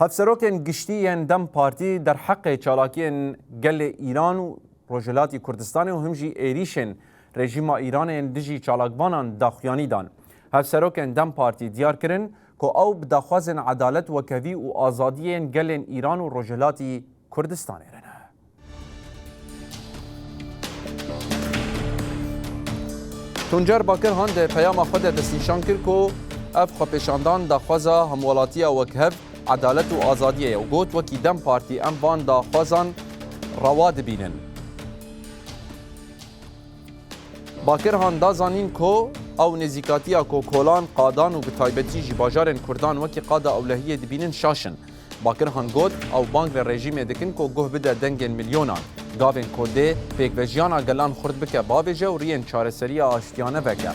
هفسروکن گشتیین دم پارتی در حق چالاکین گل ایران و روجلاتی کردستان و همجی ایریشن رژیم ایران دجی چالاکبانان داخیانی دان. هفسروکن دم پارتی دیار کرن که او بداخوازن عدالت و کوی و آزادیین گل ایران و روجلاتی کردستان رنه. تونجر باکر هند پیام خود دستنشان کرد که اف خپشاندان داخوازا همولاتی و وکهب عدالت و آزادیه و گوت وکی دم پارتی ام بان داخوازان رواد بینن. باکر هندا زانین که او نزیکاتیا که کولان قادان و بتایبتی جی باجارن کردان وکی قادا اولهیه دبینن شاشن. باکر هن گوت او بانک رژیم دکن که گوه بده دنگن میلیونان. گاوین کده پیک وجیانا گلان خورد بکه باویجه و رین چارسری آشتیانه بکه.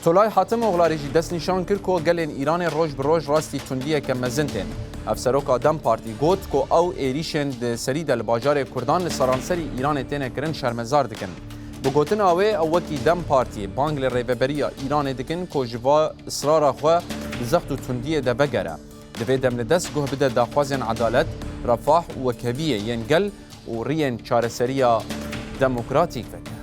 طلای حاتم اغلاری جی دست نشان کرد که گلین ایران روش بروش راستی تندیه که مزنتین. افسروک آدم پارتی گوت که او ایریشن سری دل باجار کردان لسرانسری ایران تینه کرن شرمزار دکن. بگوتن اوه او وکی دم پارتی بانگل ریببریا ایران دکن که جوا اصرار خواه زخت و تندیه ده بگره. دوی دم لدست گوه بده داخوازن عدالت، رفاح و کویه ینگل و رین چارسریا دموکراتیک بکر.